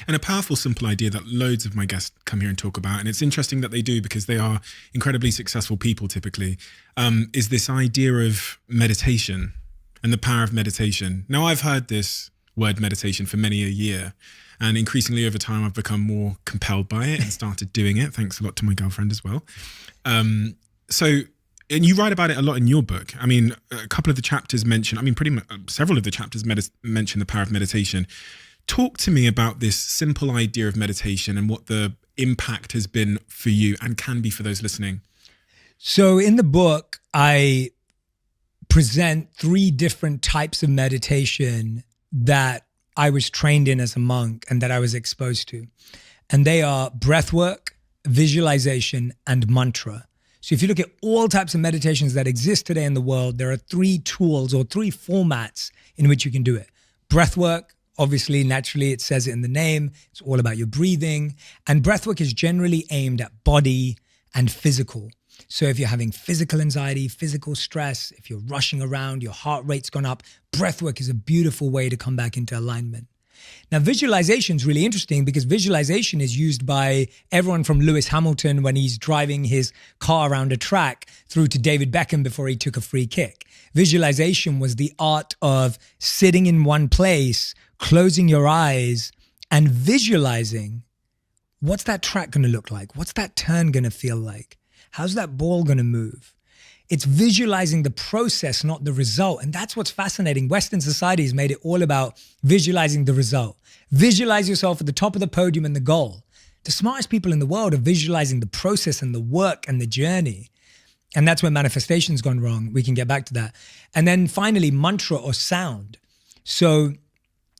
And a powerful, simple idea that loads of my guests come here and talk about, and it's interesting that they do because they are incredibly successful people typically, is this idea of meditation and the power of meditation. Now, I've heard this word meditation for many a year, and increasingly over time, I've become more compelled by it and started doing it. Thanks a lot to my girlfriend as well. And you write about it a lot in your book. I mean, a couple of the chapters mention, pretty much several of the chapters mention the power of meditation. Talk to me about this simple idea of meditation and what the impact has been for you and can be for those listening. So in the book, I present 3 different types of meditation that I was trained in as a monk and that I was exposed to. And they are breathwork, visualization, and mantra. So if you look at all types of meditations that exist today in the world, there are 3 tools or 3 formats in which you can do it. Breathwork, obviously, naturally, it says it in the name. It's all about your breathing. And breathwork is generally aimed at body and physical. So if you're having physical anxiety, physical stress, if you're rushing around, your heart rate's gone up, breathwork is a beautiful way to come back into alignment. Now, visualization is really interesting because visualization is used by everyone from Lewis Hamilton when he's driving his car around a track through to David Beckham before he took a free kick. Visualization was the art of sitting in one place, closing your eyes and visualizing, what's that track going to look like? What's that turn going to feel like? How's that ball going to move? It's visualizing the process, not the result. And that's what's fascinating. Western society has made it all about visualizing the result. Visualize yourself at the top of the podium and the goal. The smartest people in the world are visualizing the process and the work and the journey. And that's where manifestation's gone wrong. We can get back to that. And then finally, mantra or sound. So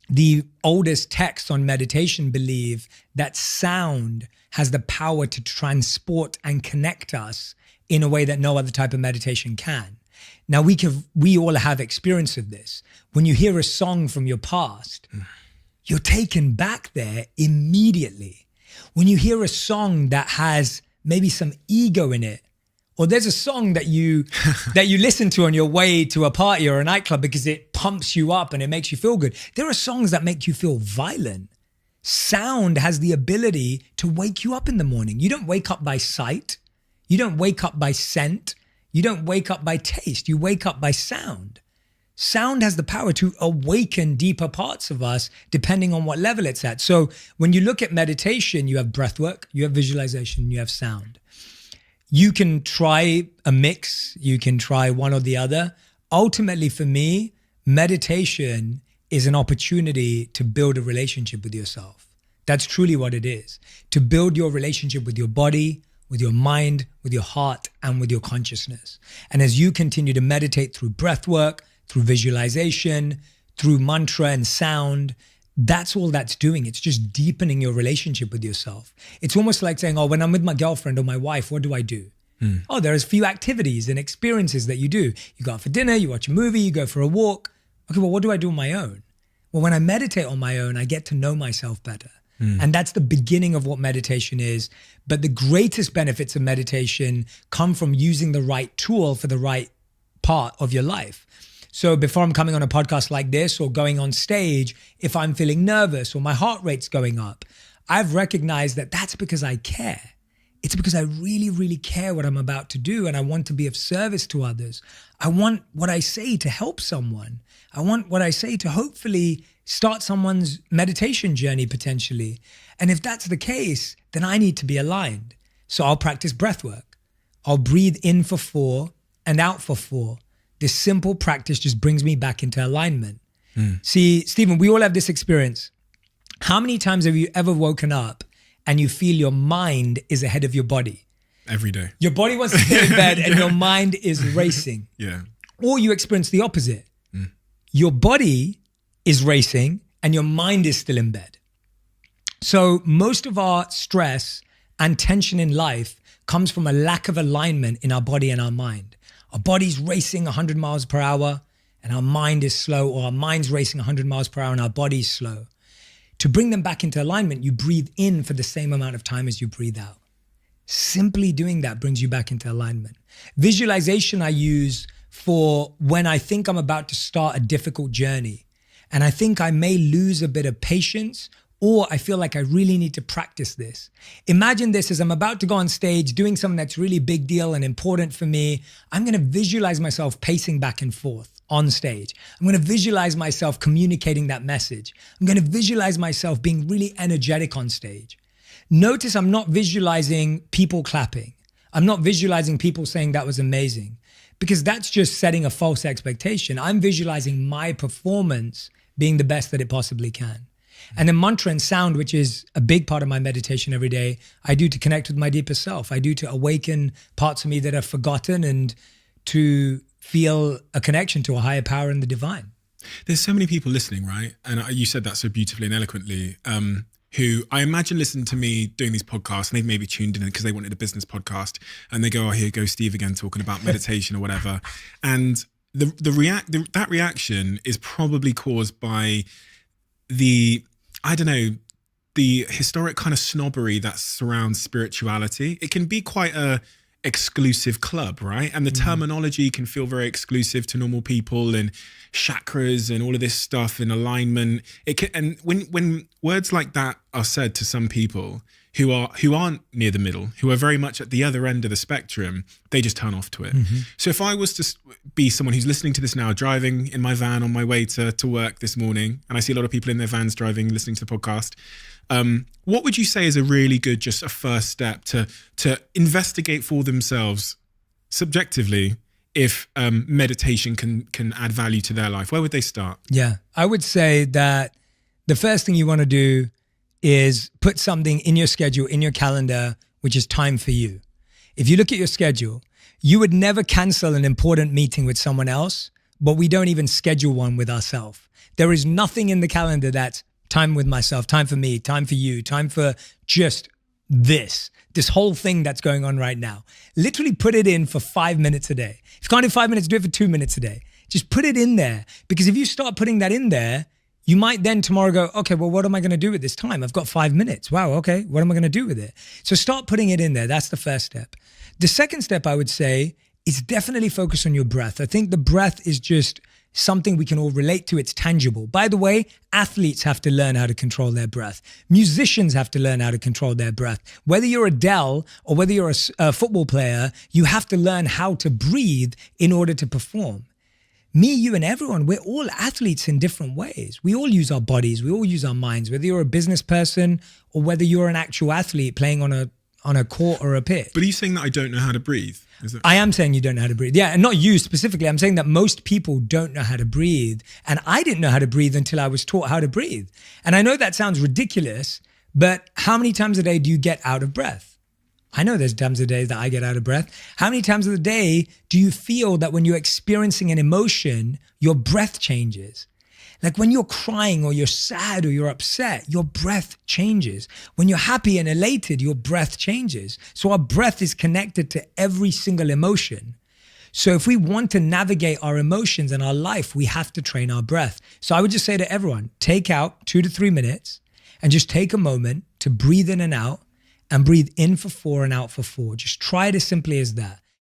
the oldest texts on meditation believe that sound has the power to transport and connect us in a way that no other type of meditation can. Now, we all have experience of this. When you hear a song from your past, you're taken back there immediately. When you hear a song that has maybe some ego in it, or there's a song that you listen to on your way to a party or a nightclub because it pumps you up and it makes you feel good. There are songs that make you feel violent. Sound has the ability to wake you up in the morning. You don't wake up by sight. You don't wake up by scent. You don't wake up by taste. You wake up by sound. Sound has the power to awaken deeper parts of us depending on what level it's at. So when you look at meditation, you have breathwork, you have visualization, you have sound. You can try a mix. You can try one or the other. Ultimately, for me, meditation is an opportunity to build a relationship with yourself. That's truly what it is. To build your relationship with your body, with your mind, with your heart, and with your consciousness. And as you continue to meditate through breath work, through visualization, through mantra and sound, that's all that's doing. It's just deepening your relationship with yourself. It's almost like saying, oh, when I'm with my girlfriend or my wife, what do I do? Oh, there's a few activities and experiences that you do. You go out for dinner, you watch a movie, you go for a walk. Okay, well, what do I do on my own? Well, when I meditate on my own, I get to know myself better. And that's the beginning of what meditation is. But the greatest benefits of meditation come from using the right tool for the right part of your life. So before I'm coming on a podcast like this or going on stage, if I'm feeling nervous or my heart rate's going up, I've recognized that that's because I care. It's because I really, really care what I'm about to do and I want to be of service to others. I want what I say to help someone. I want what I say to hopefully start someone's meditation journey potentially. And if that's the case, then I need to be aligned. So I'll practice breath work. I'll breathe in for 4 and out for 4. This simple practice just brings me back into alignment. See, Steven, we all have this experience. How many times have you ever woken up and you feel your mind is ahead of your body? Every day. Your body wants to stay in bed and your mind is racing. Yeah. Or you experience the opposite. Your body is racing and your mind is still in bed. So most of our stress and tension in life comes from a lack of alignment in our body and our mind. Our body's racing 100 miles per hour and our mind is slow, or our mind's racing 100 miles per hour and our body's slow. To bring them back into alignment, you breathe in for the same amount of time as you breathe out. Simply doing that brings you back into alignment. Visualization I use for when I think I'm about to start a difficult journey and I think I may lose a bit of patience or I feel like I really need to practice this. Imagine this as I'm about to go on stage doing something that's really big deal and important for me. I'm going to visualize myself pacing back and forth on stage. I'm going to visualize myself communicating that message. I'm going to visualize myself being really energetic on stage. Notice I'm not visualizing people clapping. I'm not visualizing people saying that was amazing, because that's just setting a false expectation. I'm visualizing my performance being the best that it possibly can. And then mantra and sound, which is a big part of my meditation every day, I do to connect with my deeper self. I do to awaken parts of me that are forgotten and to feel a connection to a higher power and the divine. There's so many people listening, right? And you said that so beautifully and eloquently, who I imagine listen to me doing these podcasts, and they've maybe tuned in because they wanted a business podcast, and they go, oh, here goes Steve again talking about meditation or whatever. And that reaction is probably caused by the historic kind of snobbery that surrounds spirituality. It can be quite a exclusive club, right? And the terminology can feel very exclusive to normal people, and chakras and all of this stuff and alignment. And when words like that are said to some people who aren't near the middle, who are very much at the other end of the spectrum, they just turn off to it. So if I was to be someone who's listening to this now, driving in my van on my way to work this morning, and I see a lot of people in their vans driving, listening to the podcast, what would you say is a really good, just a first step to investigate for themselves subjectively if meditation can add value to their life? Where would they start? Yeah, I would say that the first thing you want to do is put something in your schedule, in your calendar, which is time for you. If you look at your schedule, you would never cancel an important meeting with someone else, but we don't even schedule one with ourselves. There is nothing in the calendar that's time with myself, time for me, time for you, time for just this whole thing that's going on right now. Literally put it in for 5 minutes a day. If you can't do 5 minutes, do it for 2 minutes a day. Just put it in there, because if you start putting that in there, you might then tomorrow go, okay, well, what am I going to do with this time? I've got 5 minutes. Wow, okay, what am I going to do with it? So start putting it in there. That's the first step. The second step, I would say, is definitely focus on your breath. I think the breath is just something we can all relate to. It's tangible. By the way, athletes have to learn how to control their breath. Musicians have to learn how to control their breath. Whether you're Adele or whether you're a football player, you have to learn how to breathe in order to perform. Me, you, and everyone, we're all athletes in different ways. We all use our bodies. We all use our minds, whether you're a business person or whether you're an actual athlete playing on a court or a pitch. But are you saying that I don't know how to breathe? I am saying you don't know how to breathe. Yeah, and not you specifically. I'm saying that most people don't know how to breathe. And I didn't know how to breathe until I was taught how to breathe. And I know that sounds ridiculous, but how many times a day do you get out of breath? I know there's times of the day that I get out of breath. How many times of the day do you feel that when you're experiencing an emotion, your breath changes? Like when you're crying or you're sad or you're upset, your breath changes. When you're happy and elated, your breath changes. So our breath is connected to every single emotion. So if we want to navigate our emotions in our life, we have to train our breath. So I would just say to everyone, take out 2 to 3 minutes and just take a moment to breathe in and out, and breathe in for 4 and out for 4. Just try it as simply as that.